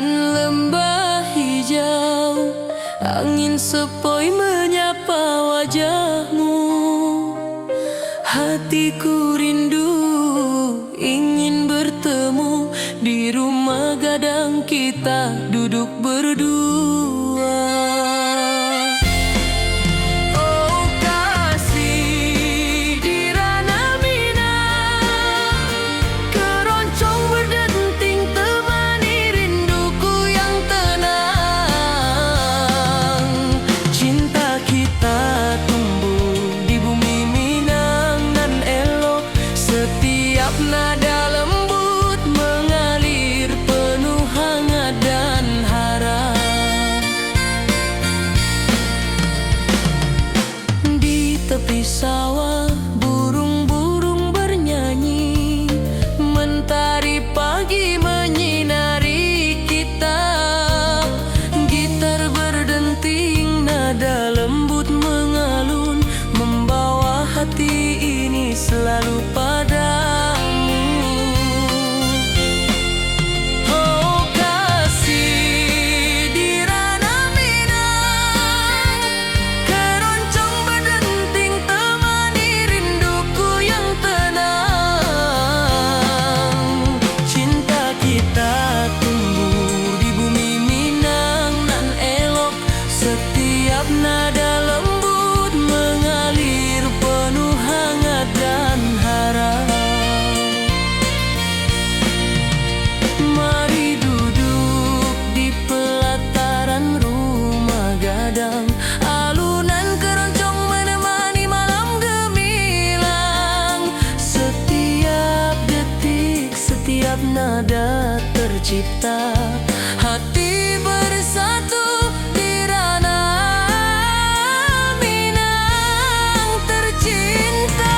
Bagaikan lembah hijau, angin sepoi menyapa wajahmu. Hatiku rindu ingin bertemu di rumah gadang kita duduk berdua. Oh kasih di ranah Minang, keroncong berdenting temani rinduku yang tenang. Cinta kita tumbuh di bumi Minang nan elok, setiap nada lembut mengalir penuh hangat dan harap. Di tepi sawah burung-burung bernyanyi, mentari pagi menyinari kita. Gitar berdenting, nada lembut mengalun, membawa hati ini selalu padamu. Oh kasih di ranah Minang, keroncong berdenting temani rinduku yang tenang. Cinta kita tumbuh di bumi Minang nan elok, setiap nada lembut mengalir penuh hangat dan harap. Mari duduk di pelataran rumah gadang, alunan keroncong menemani malam gemilang. Setiap detik, setiap nada tercipta, hati bersatu di ranah Minang tercinta.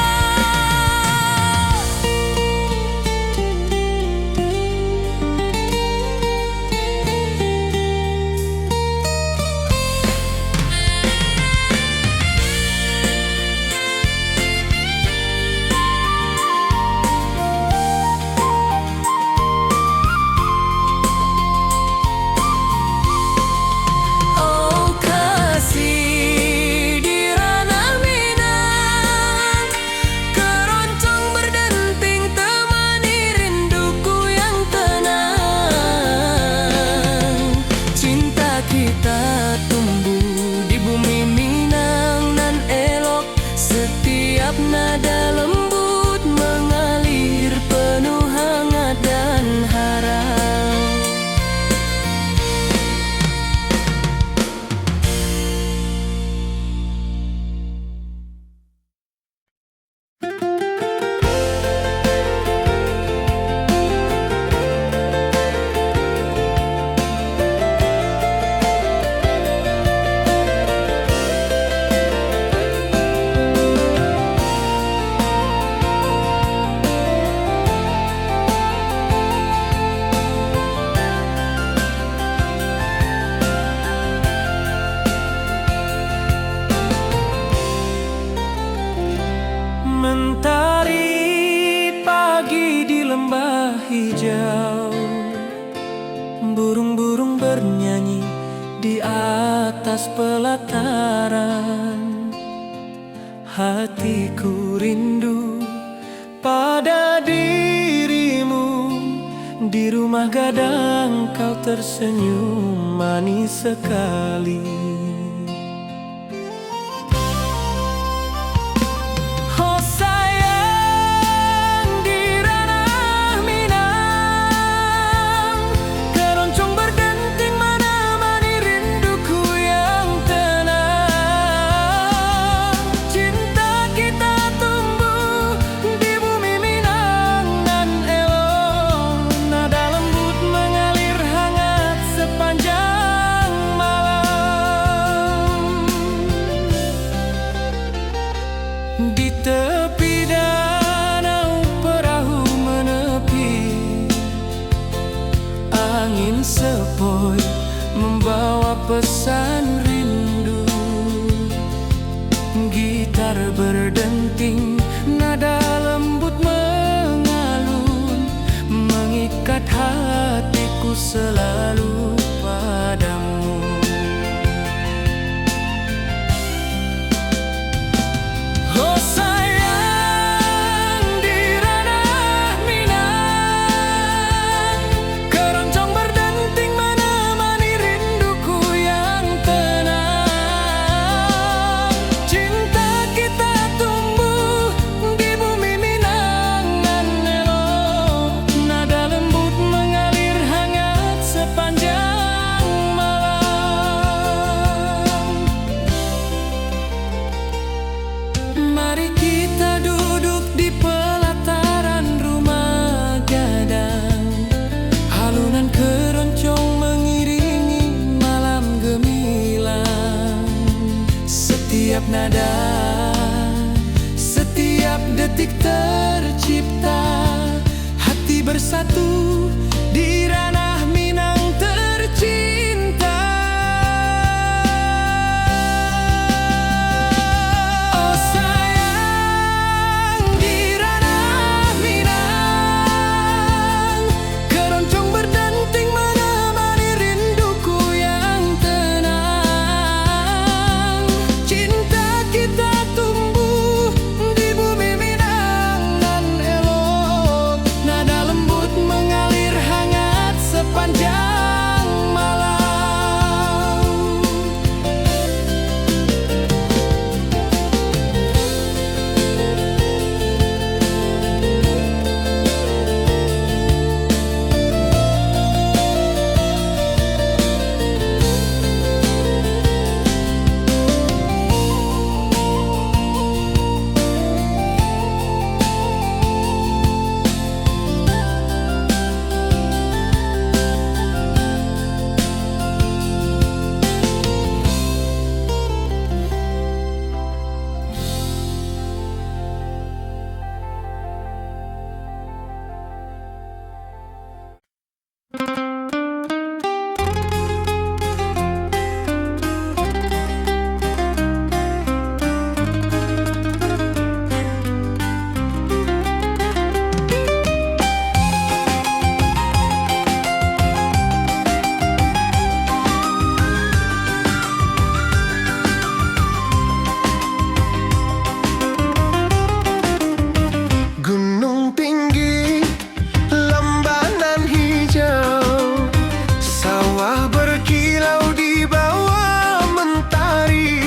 Oh kasih di ranah Minang, keroncong berdenting temani rinduku yang tenang. Cinta kita tumbuh di bumi Minang nan elok, setiap nada lembut mengalir penuh hangat dan harap. Mentari pagi di lembah hijau, burung-burung bernyanyi di atas pelataran. Hatiku rindu pada dirimu, di rumah gadang kau tersenyum manis sekali. Oh sayang di ranah Minang, keroncong berdenting menemani rinduku yang tenang. Cinta kita tumbuh di bumi Minang nan elok, nada lembut mengalir hangat sepanjang malam. Di tepi danau perahu menepi, angin sepoi membawa pesan rindu. Gitar berdenting, nada lembut mengalun, mengikat hatiku selalu padamu. Oh sayang, di ranah Minang, keroncong berdenting menemani rinduku yang tenang. Cinta kita tumbuh di bumi Minang nan elok, nada lembut mengalir hangat sepanjang malam. Mari kita duduk di pelataran rumah gadang, alunan keroncong mengiringi malam gemilang. Setiap nada, setiap detik tercipta, hati bersatu di ranah Minang tercinta. Oh sayang, di ranah Minang, keroncong berdenting menemani rinduku yang tenang. Cinta kita tumbuh di bumi Minang nan elok, nada lembut mengalir hangat sepanjang malam. Gunung tinggi, lembanan hijau, sawah berkilau di bawah mentari.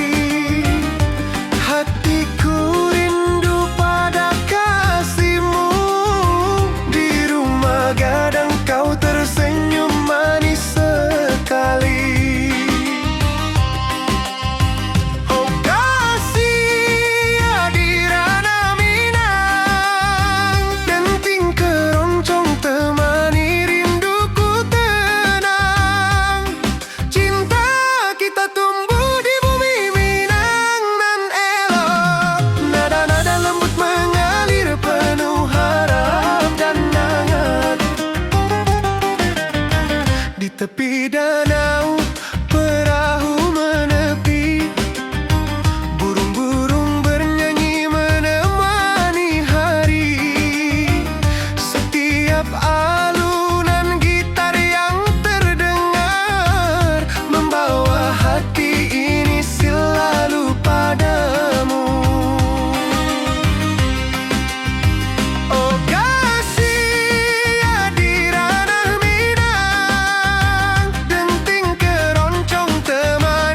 Hatiku rindu pada kasihmu, di rumah gadang kau tersenyum manis sekali. Oh kasih, di ranah Minang, denting keroncong temani rinduku tenang. Cinta kita tumbuh di bumi Minang nan elok, nada-nada lembut mengalir penuh harap dan hangat. Di tepi danau perahu menepi, burung-burung bernyanyi menemani hari. Setiap alunan gitar yang terdengar membawa hati ini selalu padamu. Oh kasih, di ranah Minang, denting keroncong temani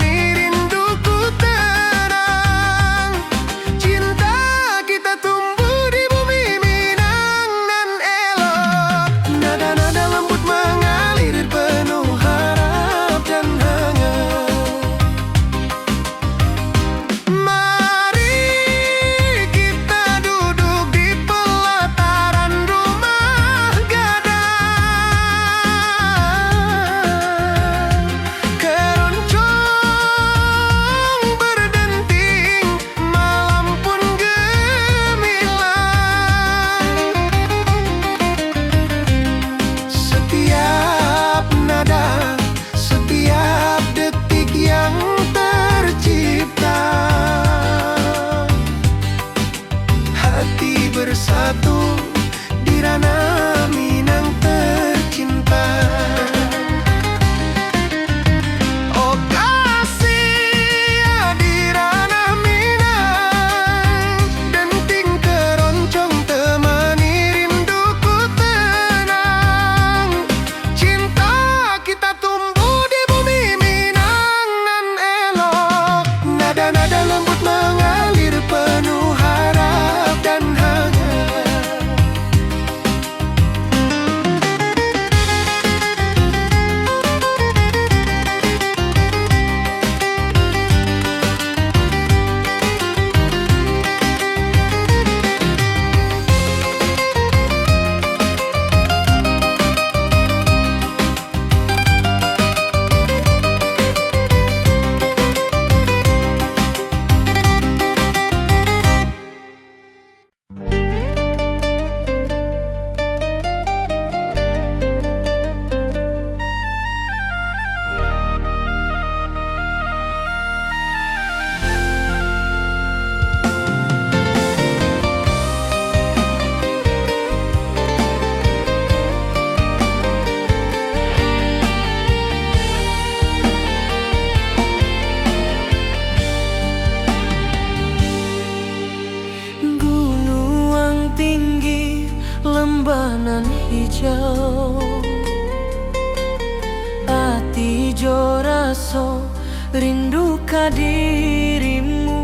jo raso rindu ka dirimu.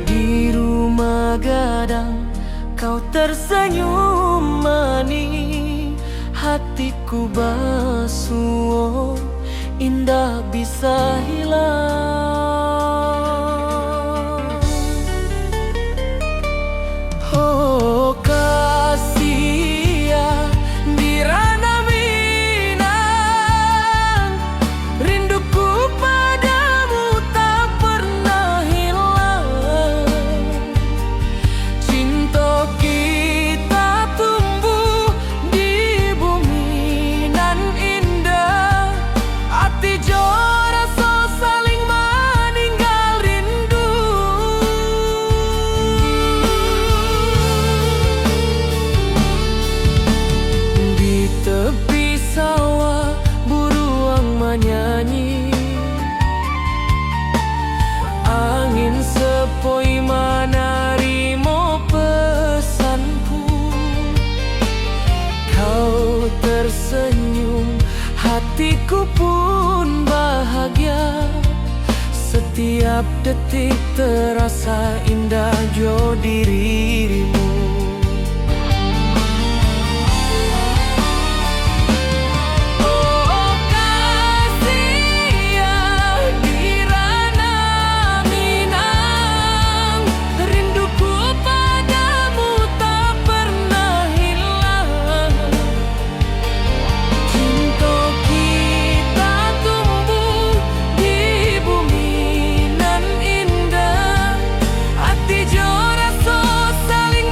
Di rumah gadang kau tersenyum manis, hatiku basuh indah bisa hilang. Oh kasih ya di ranah Minang, rinduku padamu tak pernah hilang. Cinta kita tumbuh di bumi nan indah, hati jo rasa saling meninggal rindu. Di tepi sawah buruang menyanyi, angin sepoi menarimo pesanku. Kau tersenyum, hatiku pun bahagia. Setiap detik terasa indah jo dirimu. Oh kasih ya di ranah Minang, rinduku padamu tak pernah hilang. Cinta kita tumbuh di bumi nan indah, hati jo rasa saling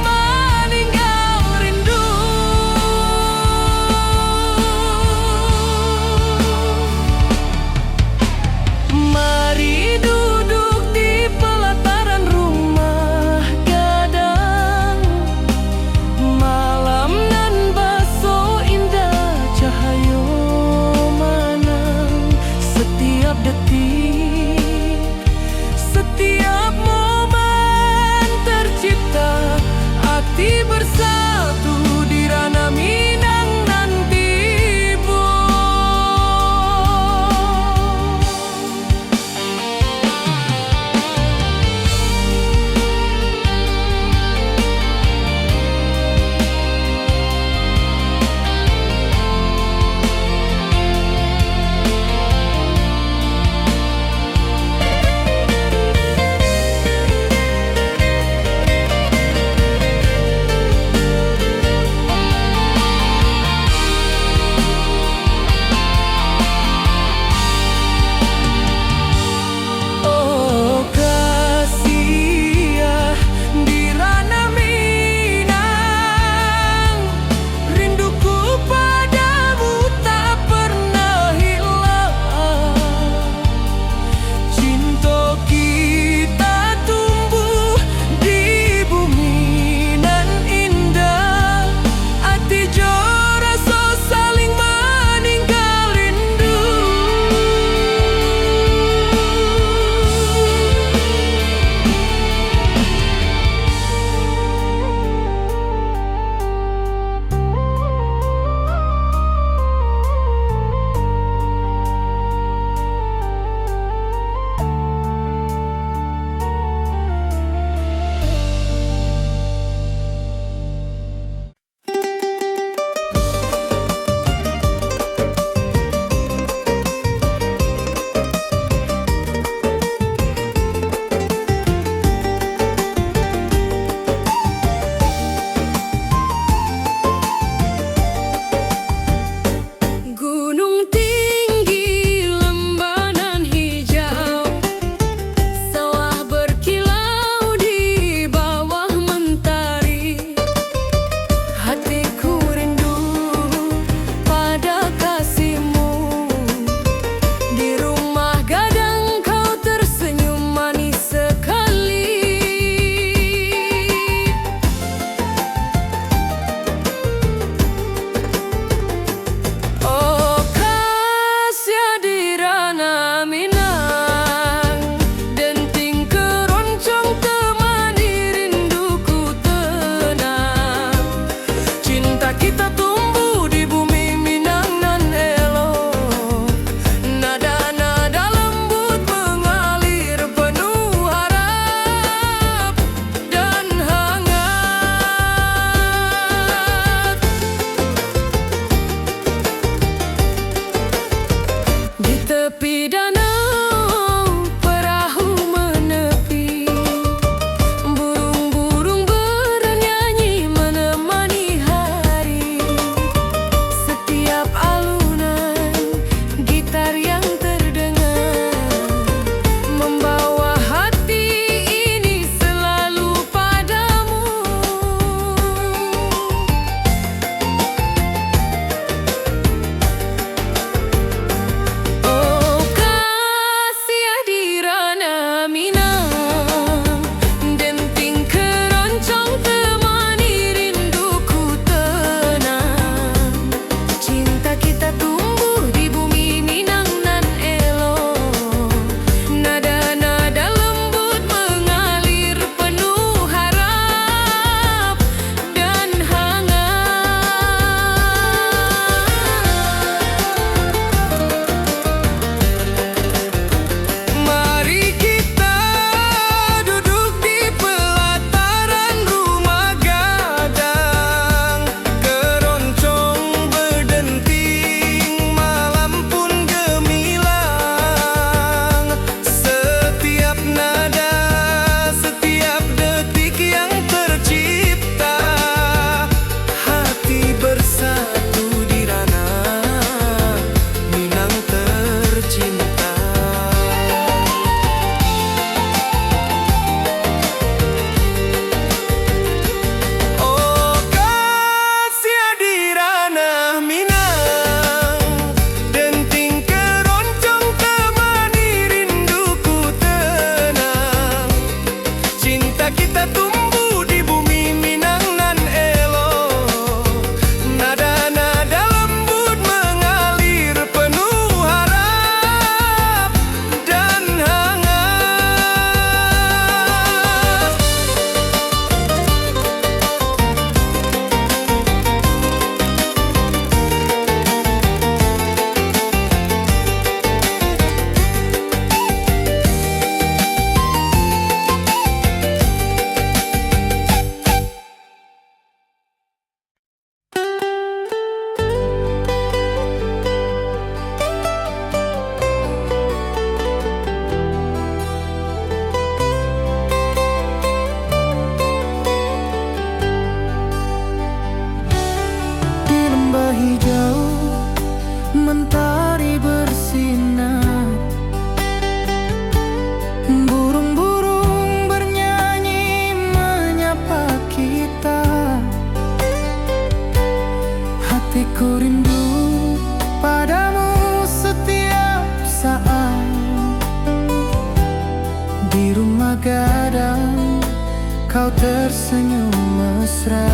mesra.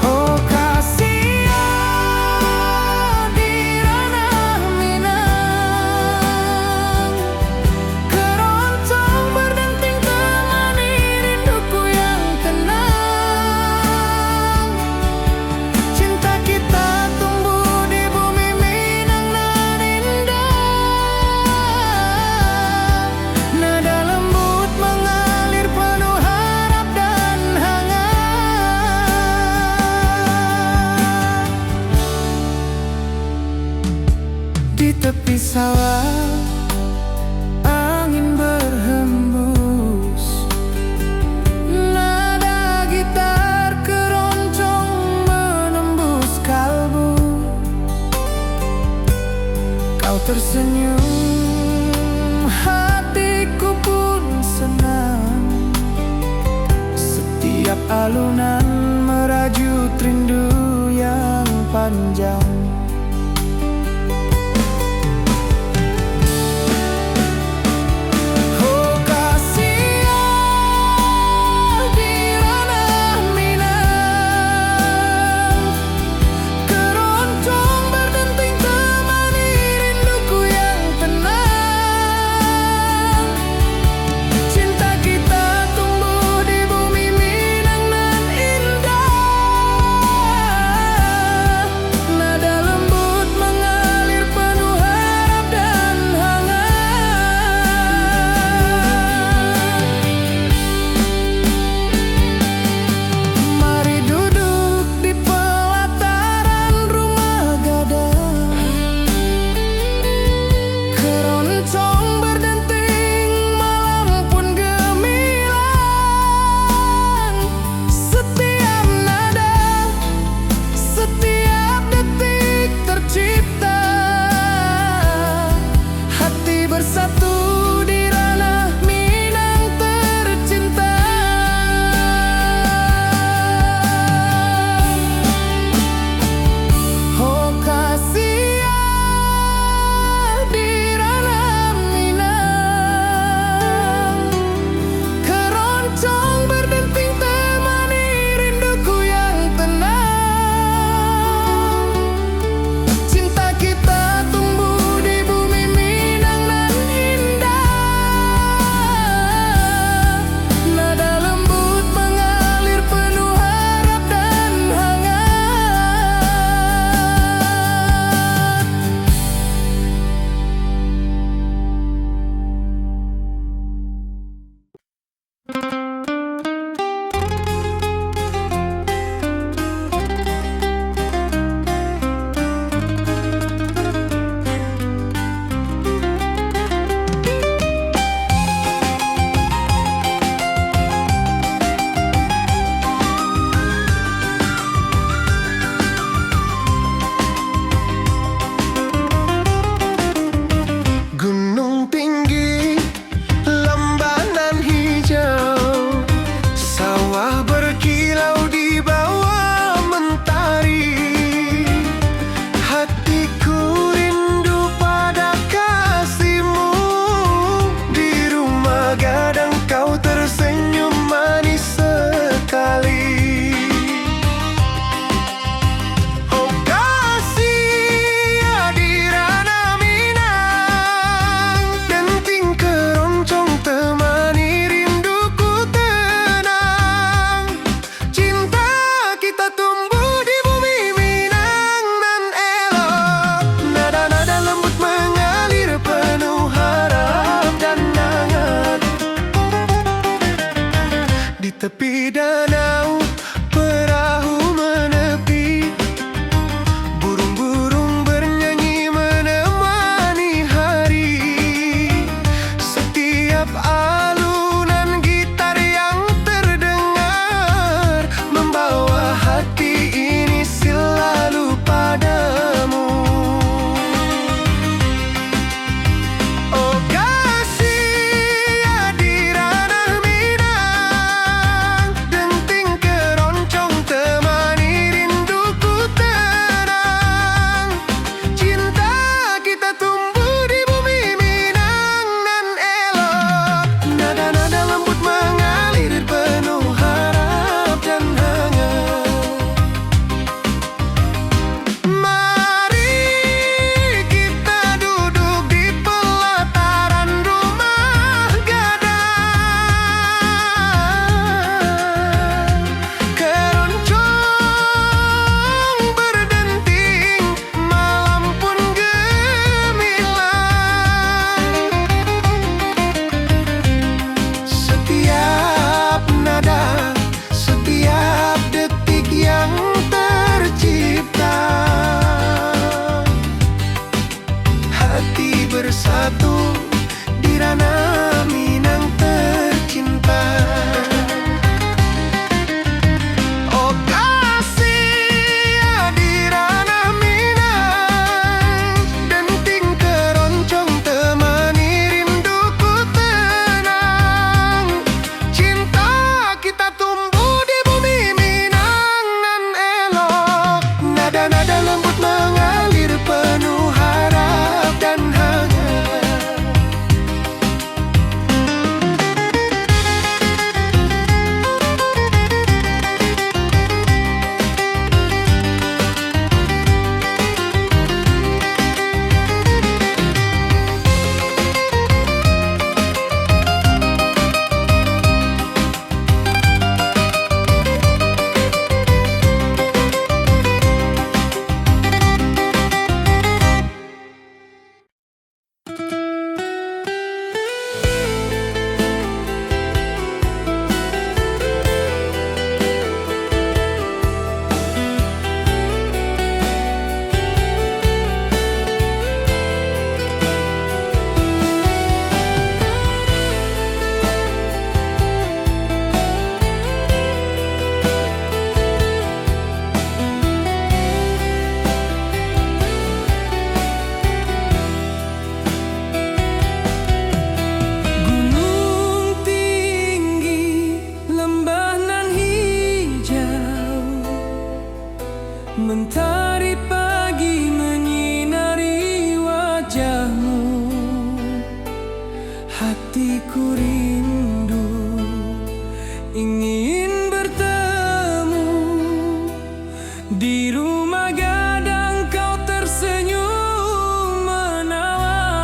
Oh Kasia di ranah Minang, keroncong berdenting temani rinduku yang tenang. Cinta kita tumbuh di bumi Minang nan indah. Nada lembut mengalir penuh harap dan hangat. Di tepi sawah angin berhembus, nada gitar keroncong menembus kalbu. Kau tersenyum, hatiku pun senang. Setiap alunan merajut rindu yang panjang. Oh Kasia di ranah Minang, keroncong berdenting temani rinduku yang tenang. Cinta kita tumbuh di bumi Minang nan indah. Nada lembut mengalir penuh harap dan hangat. Mari duduk di pelataran rumah gadang, keroncong berdenting malam pun gemilang. Setiap nada, setiap detik tercipta, hati bersatu di ranah Minang tercinta. Oh Kasia di ranah Minang, keroncong berdenting temani rinduku yang tenang. Cinta kita tumbuh di bumi Minang nan indah. Nada lembut mengalir penuh harap dan hangat. Gunung tinggi, lembanan hijau, sawah berkilau di bawah mentari. Hatiku rindu pada kasihmu. Di rumah gadang kau tersenyum manis sekali. Oh Kasia di ranah Minang, denting keroncong temani rinduku tenang. Cinta kita tumbuh di bumi Minang nan elok. Nada-nada lembut mengalir penuh harap dan hangat. Di tepi danau perahu menepi, burung-burung bernyanyi menemani hari. Setiap alunan gitar yang terdengar membawa hati ini selalu padamu. Oh Kasia di ranah Minang, Mentari pagi menyinari wajahmu, hatiku rindu ingin bertemu. Di rumah gadang kau tersenyum menawan.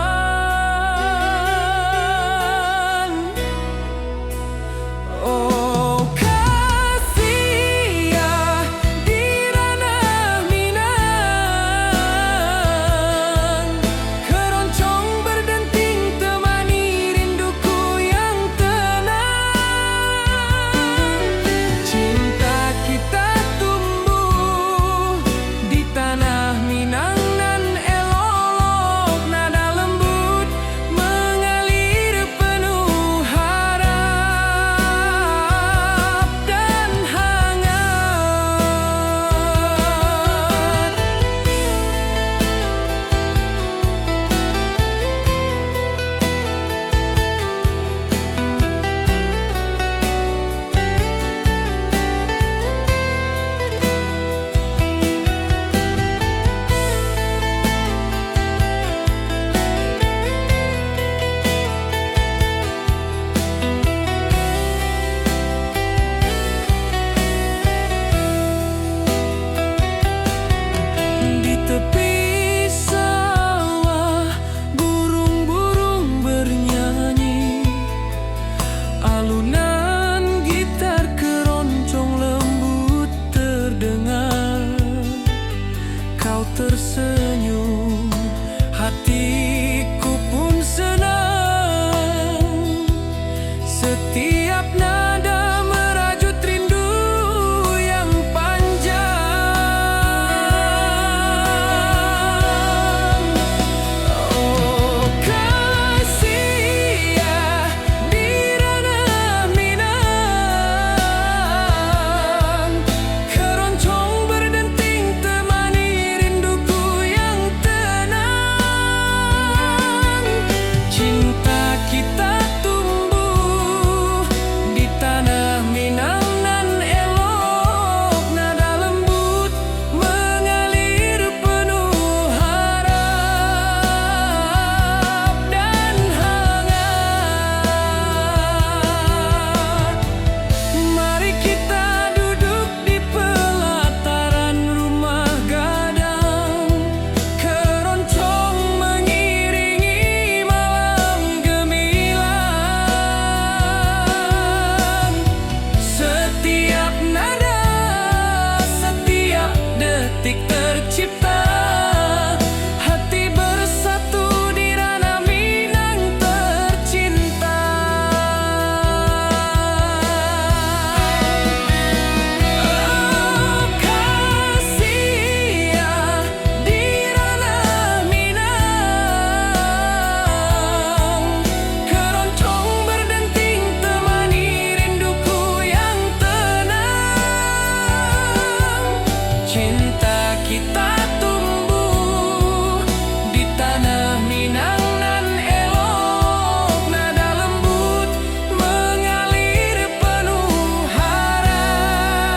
Oh kasih ya di ranah Minang, keroncong berdenting temani rinduku yang tenang. Cinta kita tumbuh di tanah Minang nan elok, nada lembut mengalir penuh harap dan hangat. Di tepi sawah burung-burung bernyanyi, alunan gitar keroncong lembut terdengar. Kau tersenyum, hatiku pun senang. Setiap nada merajut rindu yang panjang. Oh kasih ya di ranah Minang, keroncong berdenting temani rinduku yang tenang. Cinta kita tumbuh di tanah Minang nan elok, nada lembut mengalir penuh harap dan hangat. Mari kita duduk di pelataran rumah gadang, keroncong mengiringi malam gemilang. Setiap nada, setiap detik tercipta, hati bersatu di ranah Minang tercinta. Oh kasih ya di ranah Minang, keroncong berdenting temani rinduku yang tenang. Cinta kita tumbuh di tanah Minang nan elok, nada lembut mengalir penuh harap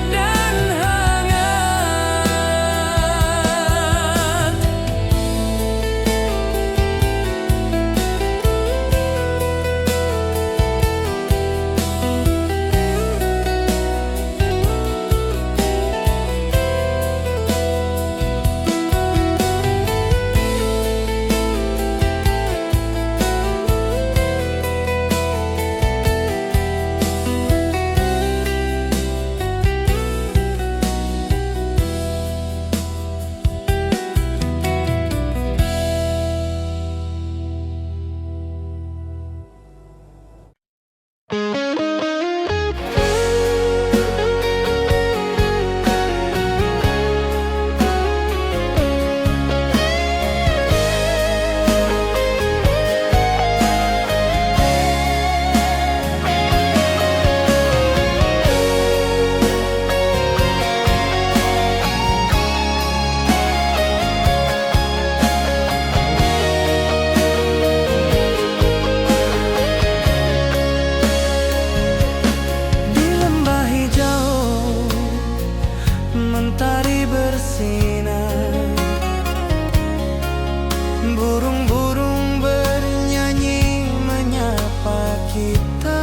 dan hangat. bersinar. Burung-burung bernyanyi menyapa kita.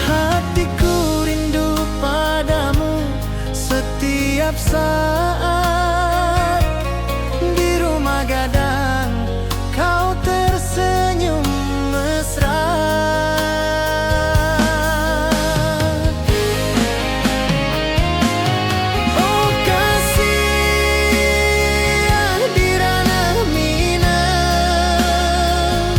Hatiku rindu padamu setiap saat. Di rumah gadang kau tersenyum mesra. Oh kasih di ranah Minang,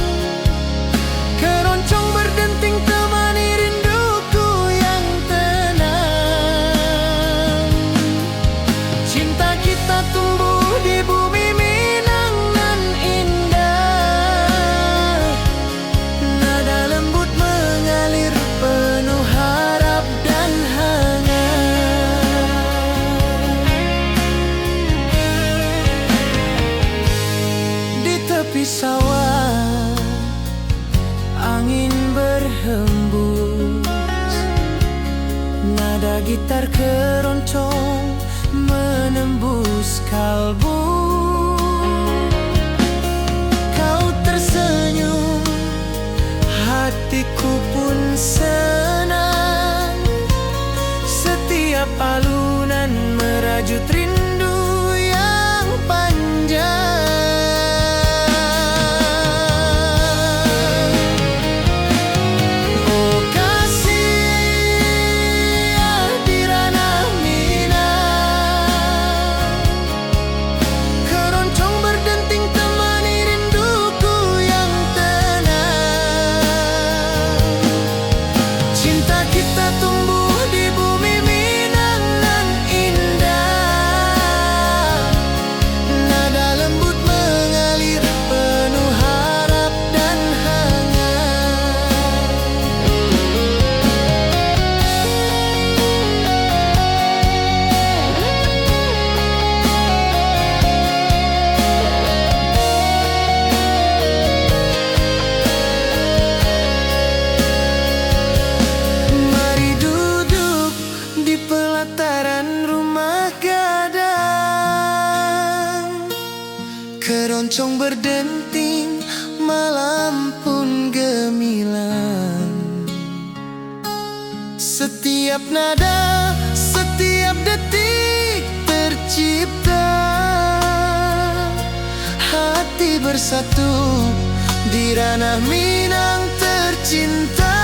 keroncong berdenting temani rinduku yang tenang. Cinta kita tumbuh di bumi Minang nan indah. Nada lembut mengalir penuh harap dan hangat. Di tepi sawah angin berhembus, nada gitar keroncong menembus kalbu. Kau tersenyum, hatiku pun senang. Setiap alunan merajut rindu yang panjang. Oh kasih di ranah Minang, keroncong berdenting temani rinduku yang tenang. Cinta kita tumbuh di bumi Minang nan indah. Nada lembut mengalir penuh harap dan hangat. Mari duduk di pelataran rumah gadang, keroncong berdenting, malam pun gemilang. Setiap nada, setiap detik tercipta. Hati bersatu di ranah Minang tercinta.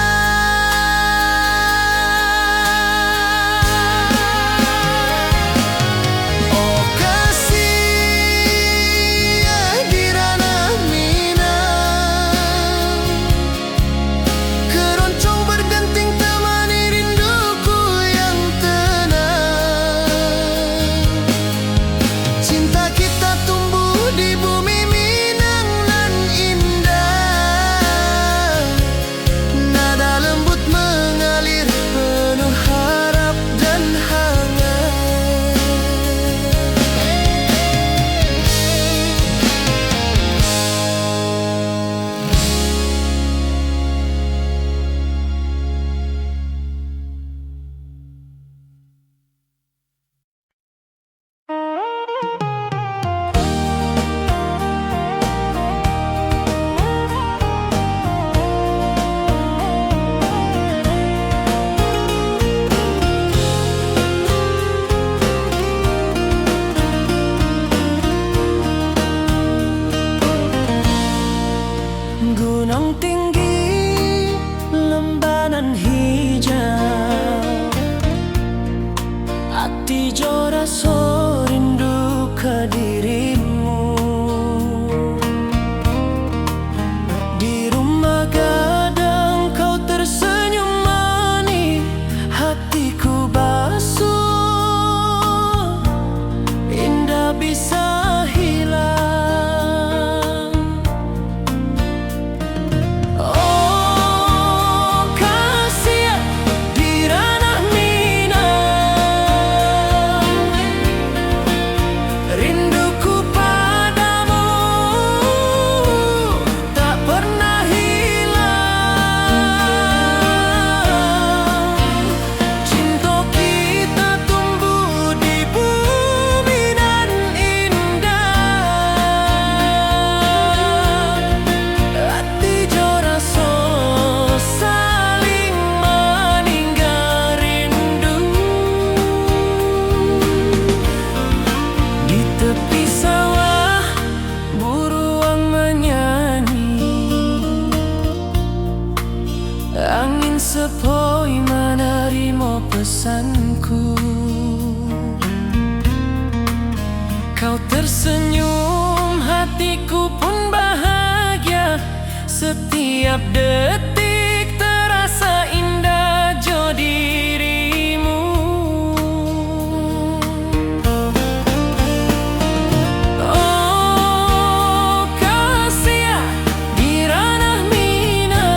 Oh kasih di ranah Minang, keroncong berdenting temani rinduku yang tenang. Cinta kita tumbuh di bumi Minang nan indah. pesanku. Kau tersenyum, hatiku pun bahagia. Setiap detik terasa indah jo dirimu. Oh kasih di ranah minang,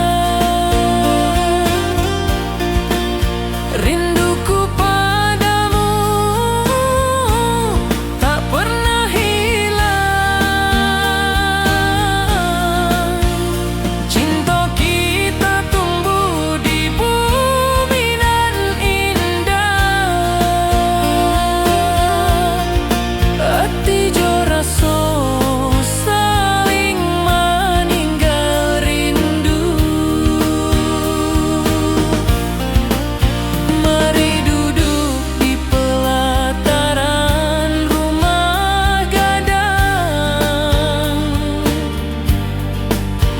rinduku padamu tak pernah hilang. Cinta kita tumbuh di bumi nan indah. Hati jo rasa saling meninggal rindu. Mari duduk di pelataran rumah gadang.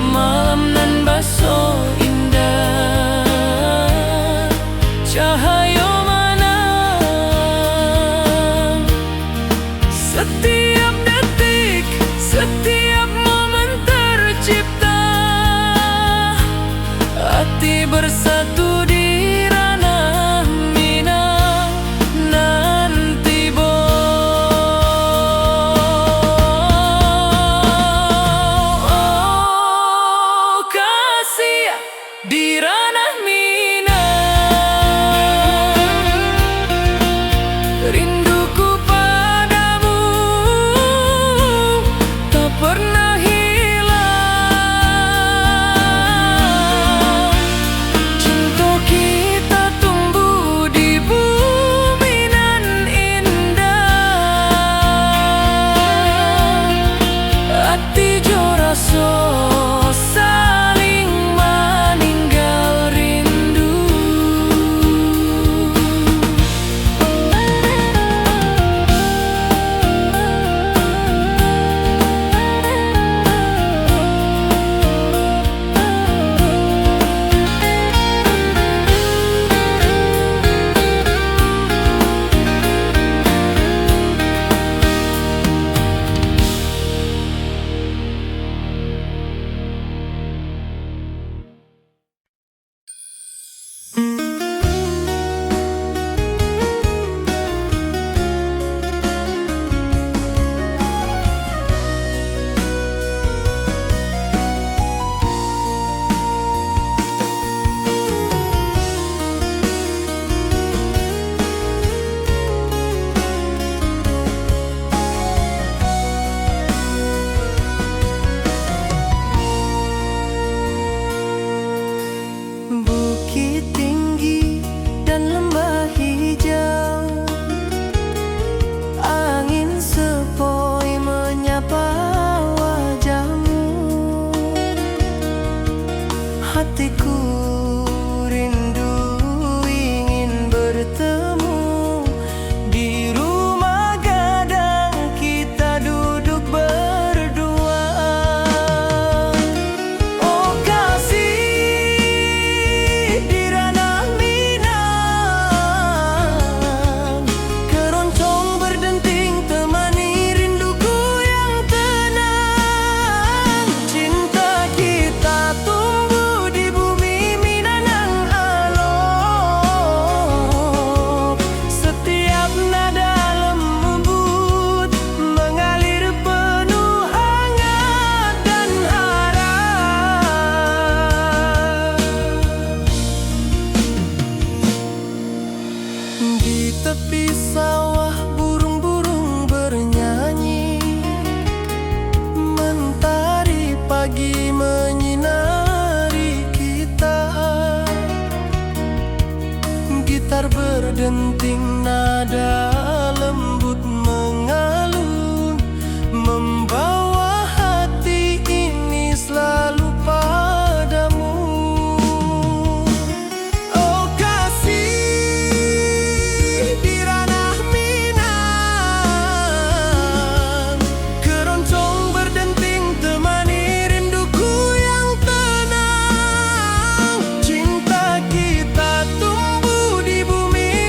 Malam nan baso indah, cahaya mana. Setiap detik, setiap momen tercipta. Hati bersatu di ranah minang nanti bo. Oh kasih di ranah minang, rinduku padamu tak pernah hilang. Cinta kita tumbuh di bumi nan indah. Hati jo rasa saling meninggal rindu. Bukit tinggi dan lembah hijau, angin sepoi menyapa wajahmu. Hatiku rindu ingin bertemu di rumah gadang, kita duduk berdua. Oh kasih di ranah minang, keroncong berdenting temani rinduku yang tenang. Cinta kita tumbuh di bumi Minang alok. Setiap nada lembut mengalir penuh hangat dan harap. Di tepi sawah burung-burung bernyanyi, mentari pagi menyinari kita. Gitar berdenting, nada lembut mengalun, membawa hati ini selalu padamu. Oh kasih di ranah minang, keroncong berdenting temani rinduku yang tenang. Cinta kita tumbuh di bumi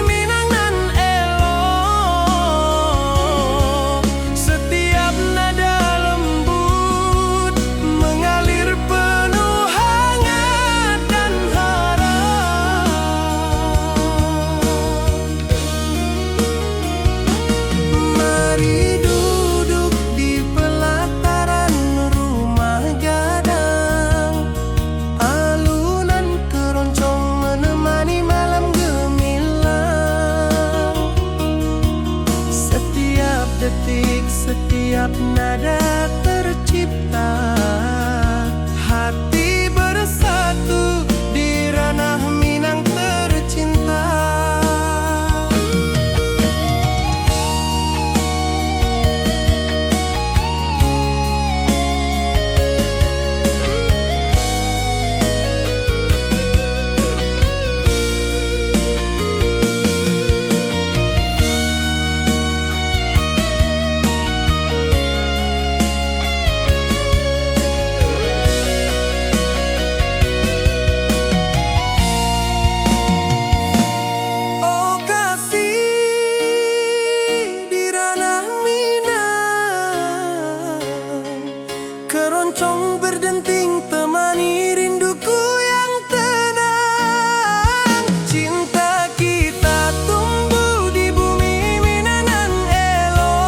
Setiap nada tercipta, hati bersatu di ranah Minang tercinta. Keroncong berdenting temani rinduku yang tenang. Cinta kita tumbuh di bumi Minang elok.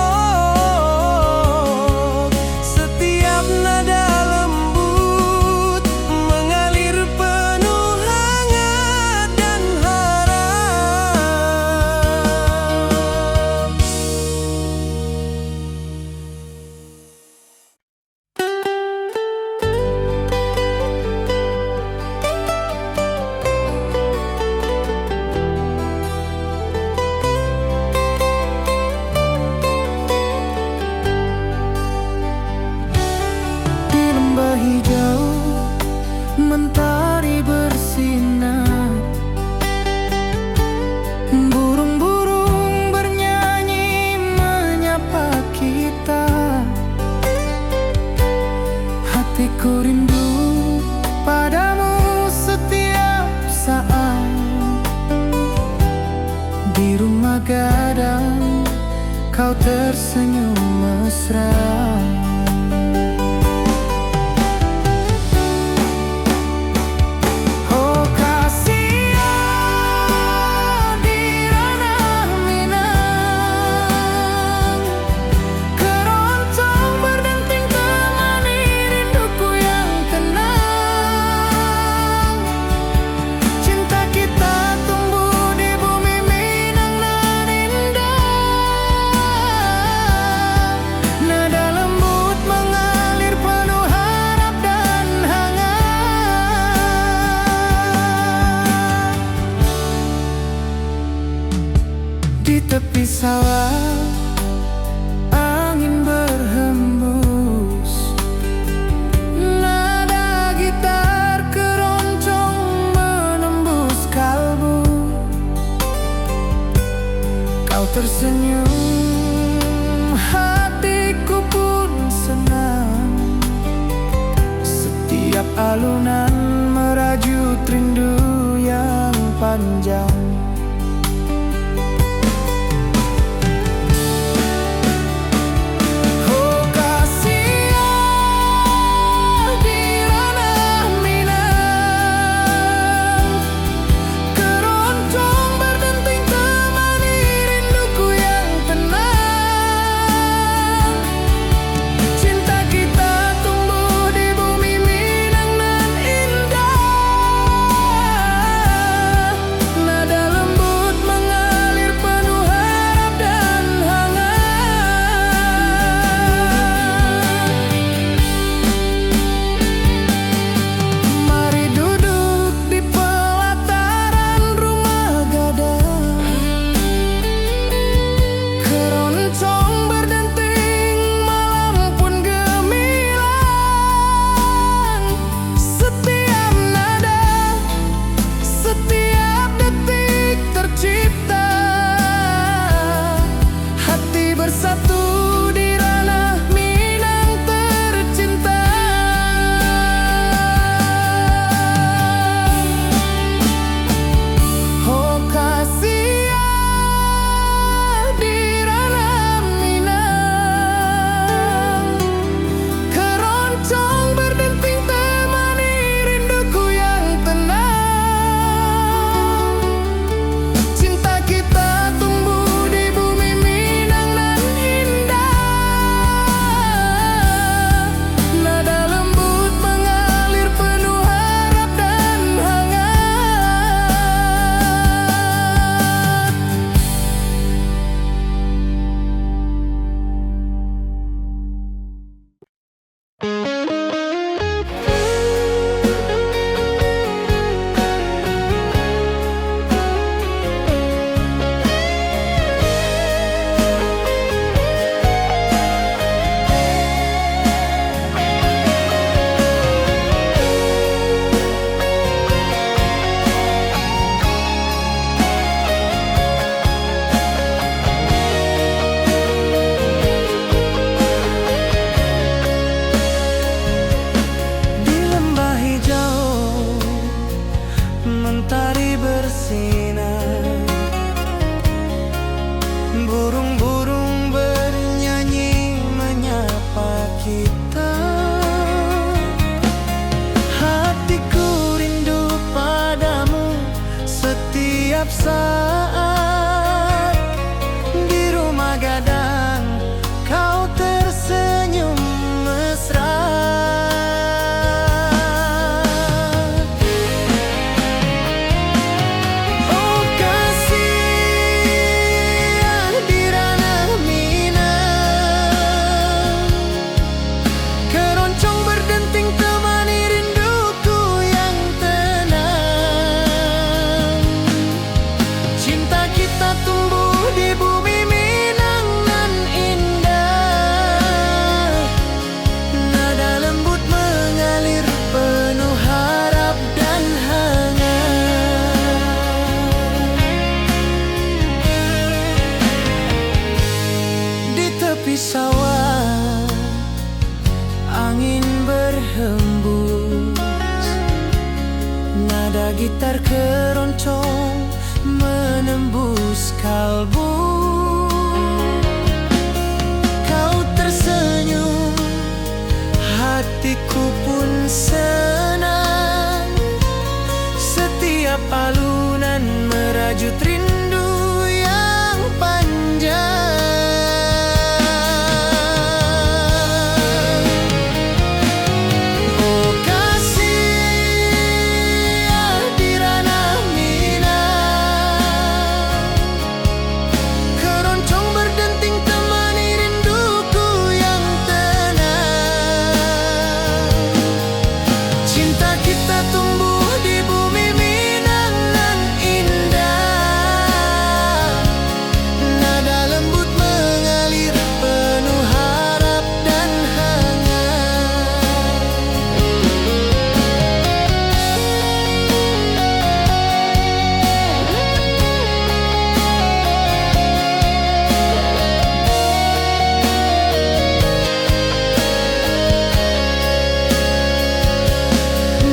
Setiap nada lembut mengalir penuh hangat dan harap. Hijau mentari bersinar, burung-burung bernyanyi menyapa kita. Hatiku rindu padamu setiap saat. Di rumah gadang kau tersenyum mesra. Di tepi sawah angin berhembus, nada gitar keroncong menembus kalbu. Kau tersenyum, hatiku pun senang. Setiap alunan merajut rindu yang panjang. saat di rumah gadang kau tersenyum mesra. Oh kasih di ranah Minang, keroncong berdenting temani rinduku yang tenang. Cinta kita tumbuh di bumi Minang nan indah, nada lembut mengalir penuh harap dan hangat. Di tepi sawah angin berhembus, nada gitar keroncong menembus kalbu. Kau tersenyum, hatiku pun senang. Setiap alunan merajut rindu yang panjang. Oh kasih di ranah Minang, keroncong berdenting temani rinduku yang tenang. Cinta kita tumbuh di bumi Minang nan indah, nada lembut mengalir penuh harap dan hangat.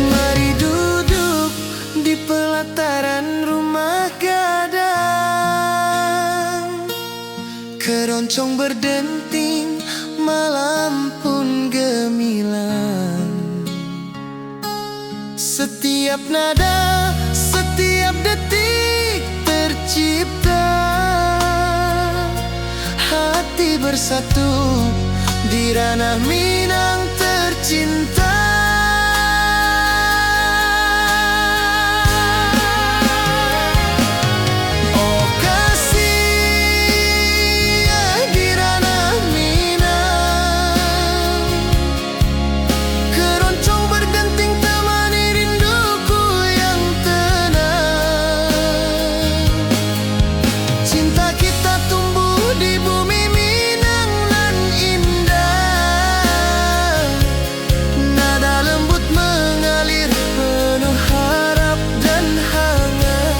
Mari duduk di pelataran rumah gadang, keroncong berdenting, malam pun gemilang. Setiap nada, setiap detik tercipta, hati bersatu di ranah Minang tercinta. Oh kasih di ranah Minang, keroncong berdenting temani rinduku yang tenang. Cinta kita tumbuh di bumi Minang nan indah, nada lembut mengalir penuh harap dan hangat.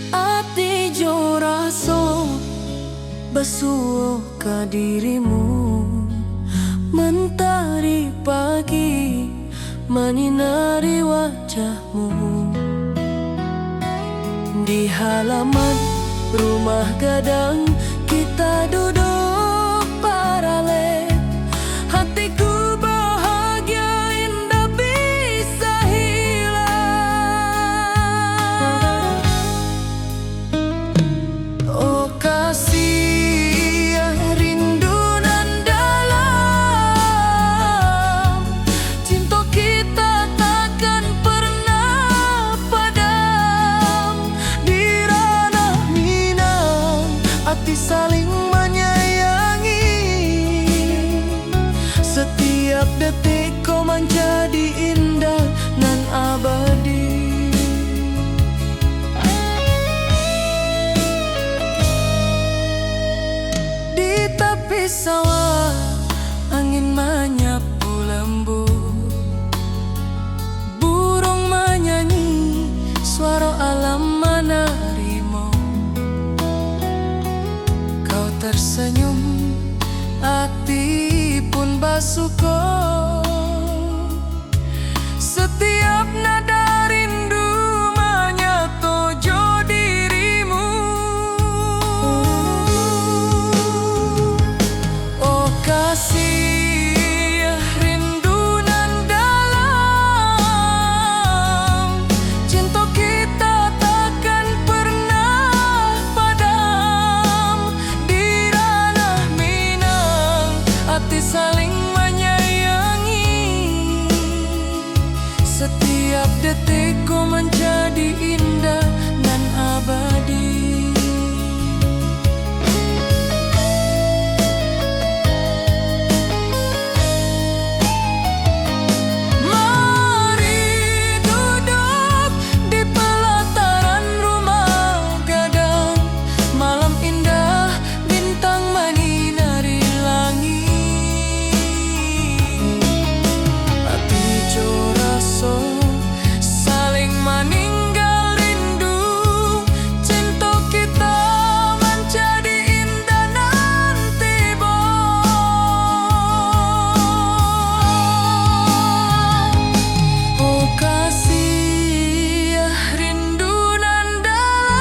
Ati jo raso basuh ka dirimu, mentari pagi menyinari wajahmu. Di halaman rumah gadang kita duduk paralel, hatiku bahagia indah bisa hilang. Oh kasih rindu nan dalam, cinta kita takkan pernah padam. Di ranah Minang hati saling menyayangi, setiap detik kau menjadi indah nan abadi. sawah, angin menyapu lembut, burung menyanyi, suara alam menerimu. Kau tersenyum, hati pun bersyukur. Setiap nada rindu menyatu dirimu. Oh kasih, rindu nan dalam, cinta kita takkan pernah padam. Di ranah Minang, hati saling menyayangi. Setiap detikku menjadi indah dan abadi. Mari duduk di pelataran rumah gadang, malam indah bintang menyinari langit. Hati joraso saling meninggal rindu, cinta kita menjadi indah nanti oh kasih, rindu nan dalam,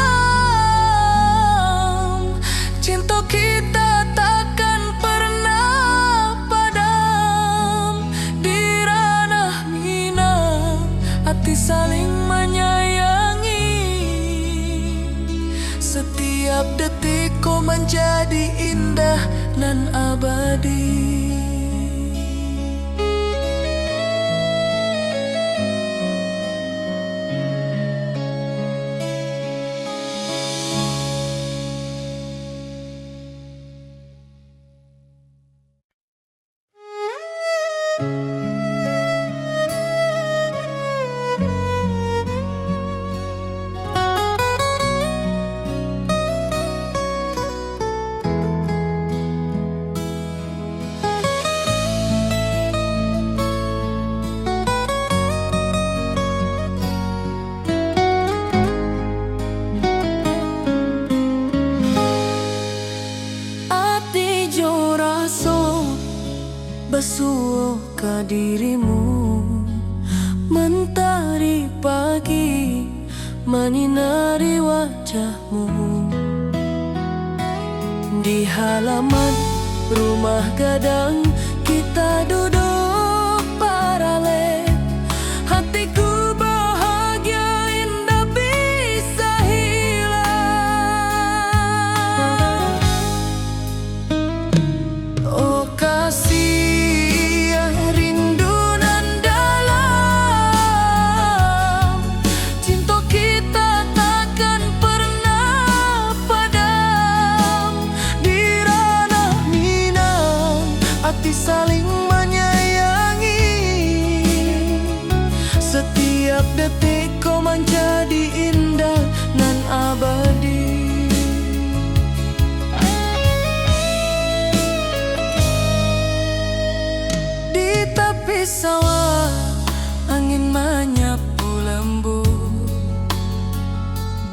cinta kita takkan pernah padam. Di ranah Minang, hati saling menyayangi. Setiap detikku menjadi indah dan abadi. Hati joraso besuh ke dirimu, mentari pagi menyinari wajahmu. Di halaman rumah gadang kita duduk paralel, hatiku bahagia indah bisa hilang. Oh kasih, rindu nan dalam, cinta kita takkan pernah padam. Di ranah Minang, hati saling menyayangi. Setiap detikku menjadi indah dan abadi. Di tepi sawah, angin menyapu lembut,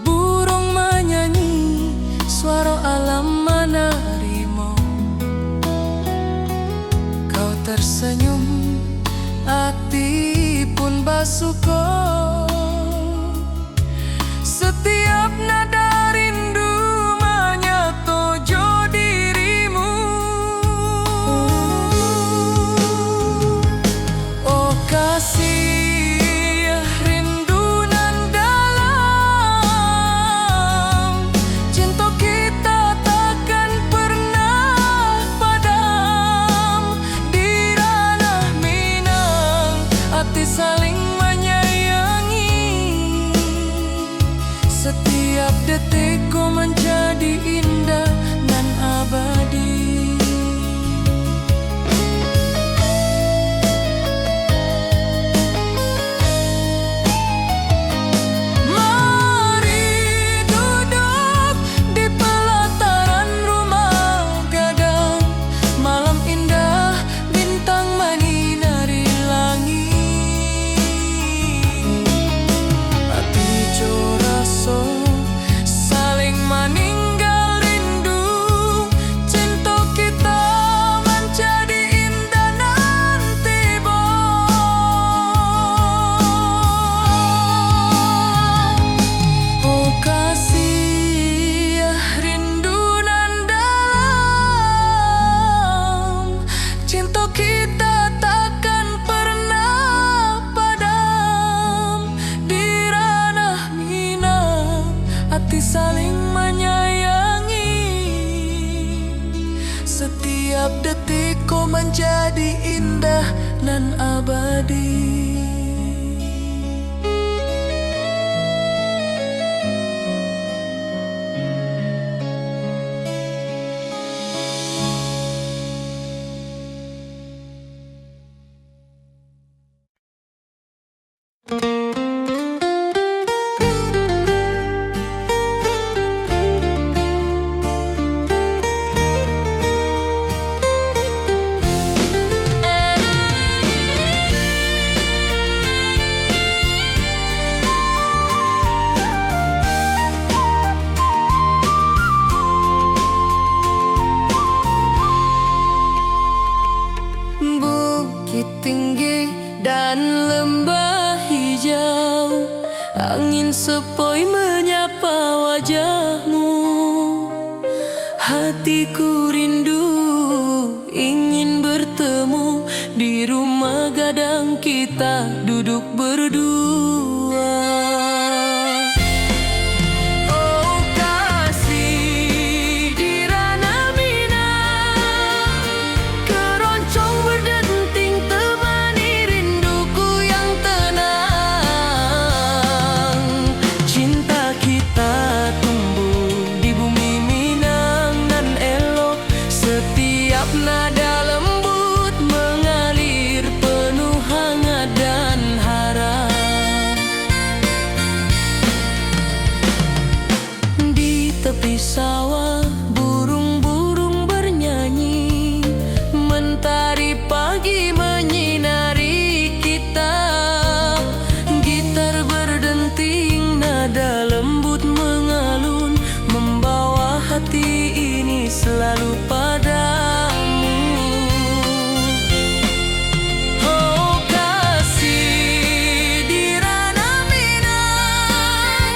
burung menyanyi, suara alam menerimu. Kau tersenyum, hati pun bersyukur. Setiap nada rindu menyatu dirimu. Oh kasih, rindu nan dalam, cinta kita takkan pernah padam. Di ranah Minang, hati saling menyayangi. Setiap detik kau menjadi indah nan abadi. Bukit tinggi dan lembah hijau, angin sepoi menyapa wajahmu. Hatiku rindu ingin bertemu di rumah gadang kita duduk berdua. Oh kasih di ranah Minang, keroncong berdenting temani rinduku yang tenang. Cinta kita tumbuh di bumi Minang nan elok, setiap nada lembut mengalir penuh hangat dan harap. Di tepi sawah burung-burung bernyanyi, mentari pagi menyinari kita. Gitar berdenting, nada lembut mengalun, membawa hati ini selalu padamu. Oh kasih di ranah Minang,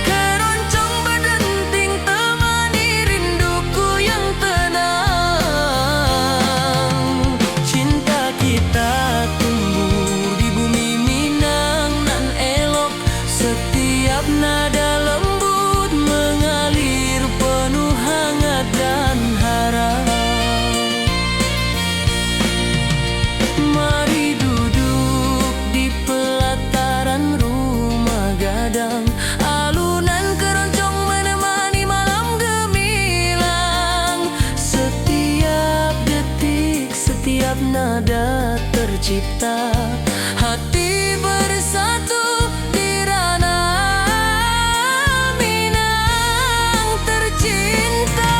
keroncong berdenting temani rinduku yang tenang. Cinta kita tumbuh di bumi Minang nan elok, setiap nada lembut mengalir penuh hangat dan harap. Mari duduk di pelataran rumah gadang, alunan keroncong menemani malam gemilang. Setiap detik, setiap nada tercipta, hati bersatu di ranah Minang tercinta.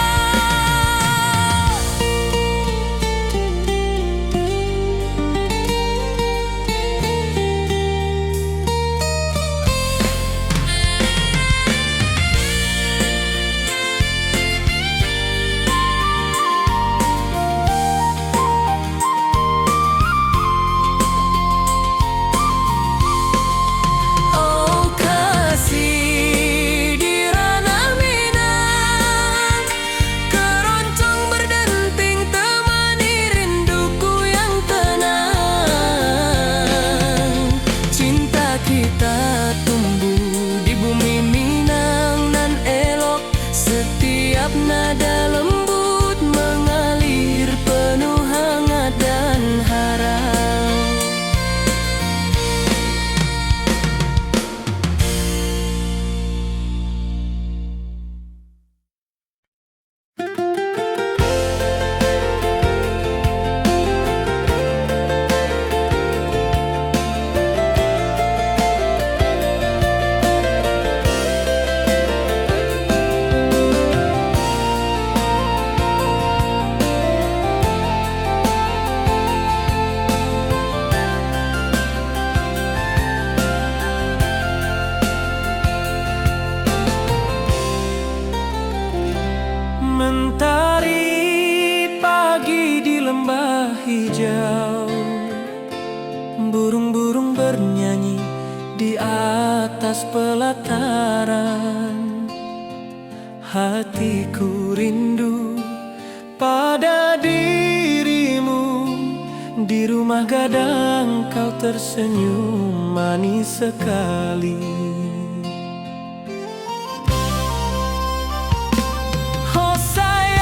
Oh kasih di ranah Minang, keroncong berdenting temani rinduku yang tenang. Cinta kita tumbuh di bumi Minang nan elok, setiap nada lembut mengalir penuh hangat dan harap. Mentari pagi di lembah hijau, burung-burung bernyanyi di atas pelataran. Hatiku rindu pada dirimu, di rumah gadang kau tersenyum manis sekali. Oh sayang,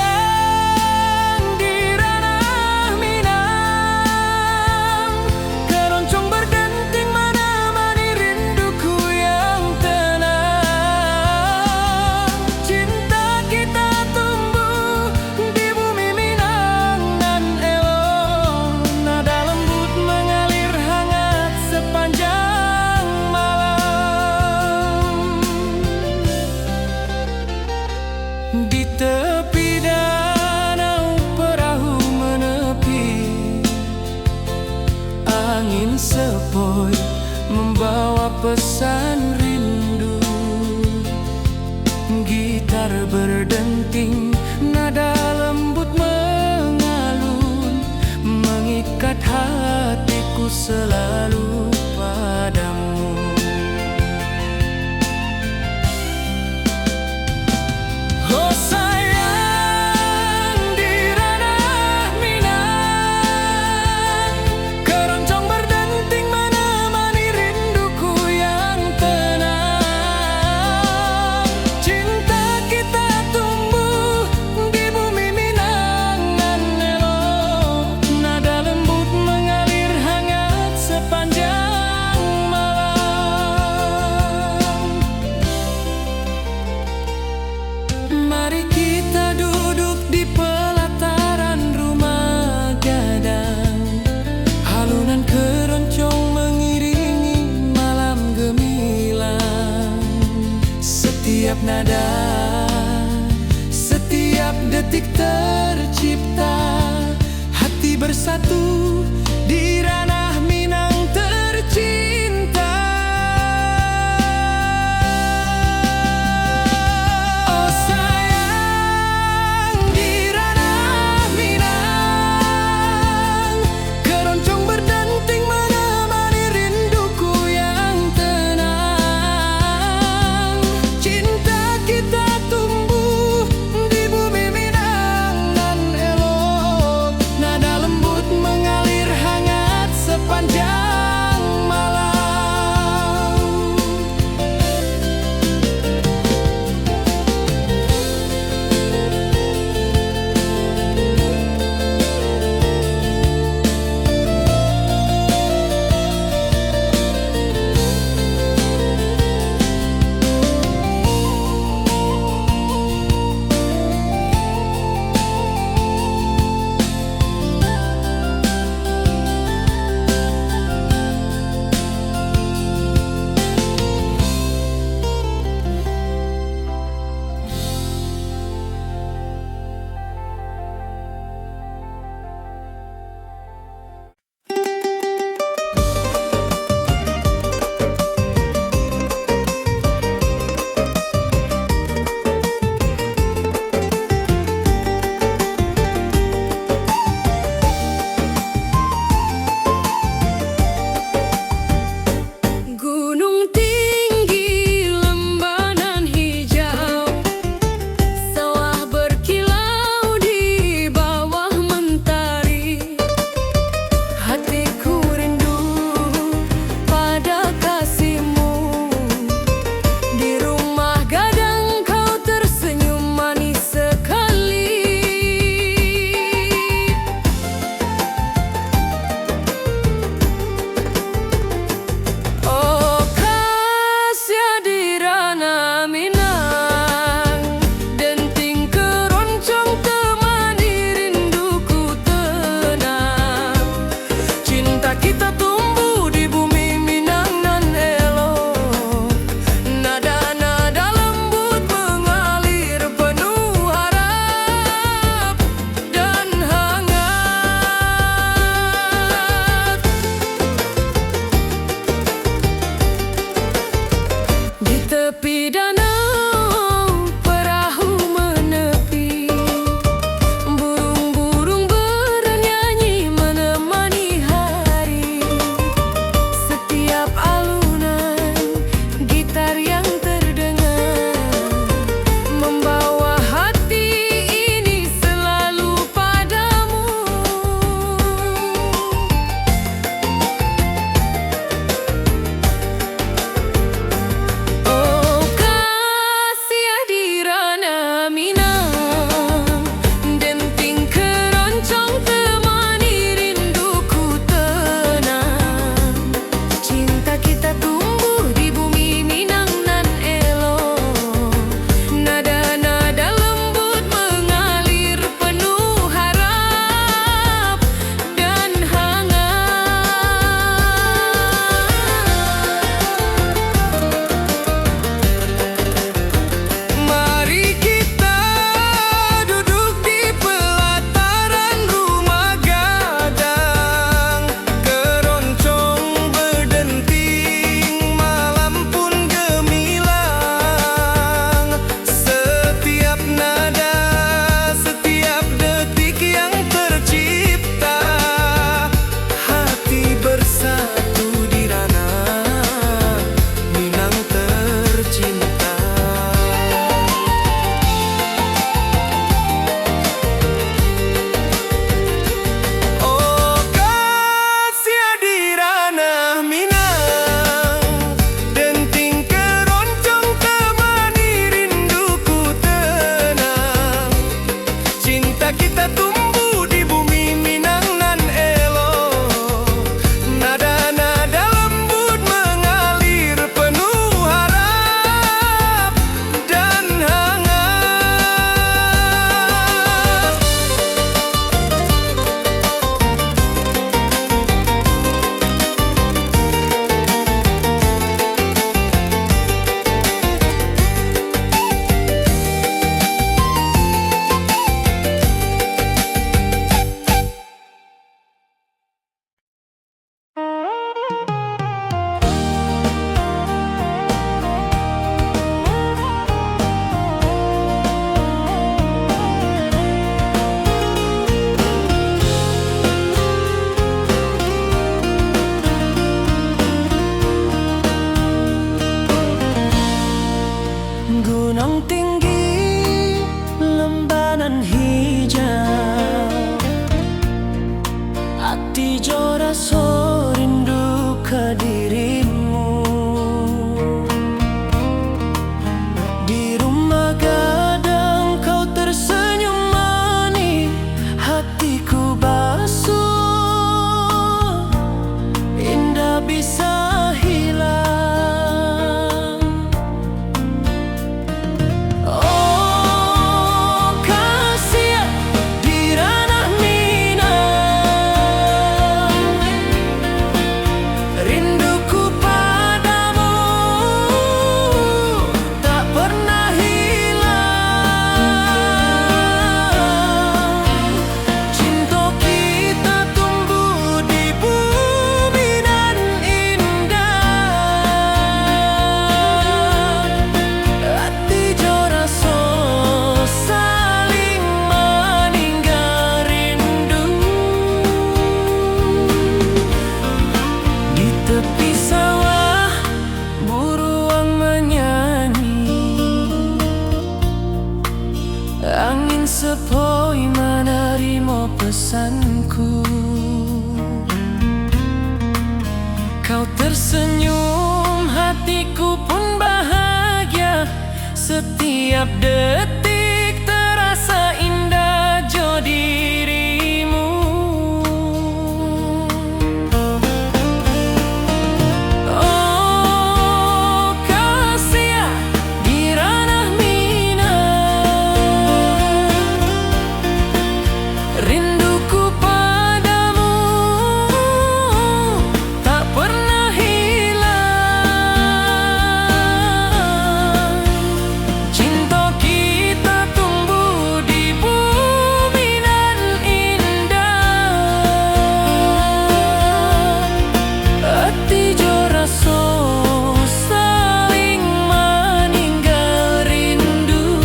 pesanku. Kau tersenyum, hatiku pun bahagia. Setiap detik terasa indah jo dirimu. Oh kasih di ranah minat, rinduku padamu tak pernah hilang. Cinta kita tumbuh di bumi nan indah. Hati jo raso saling meninggal rindu.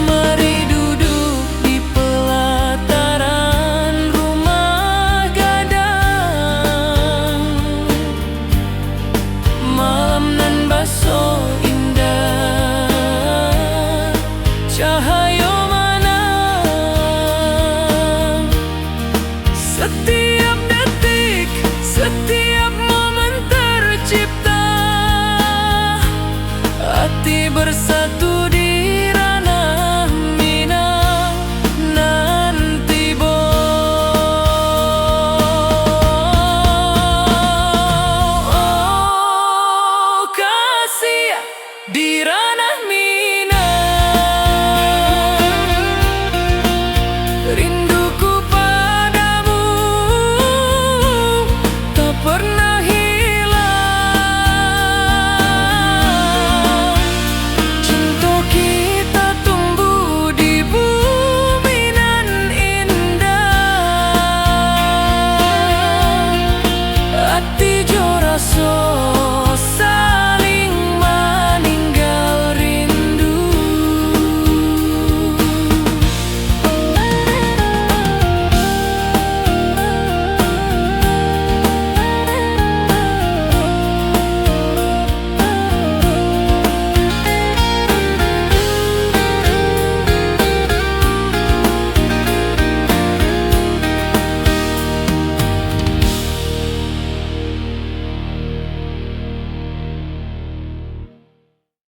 Mari duduk di pelataran rumah gadang. Malam nan baso indah, cahaya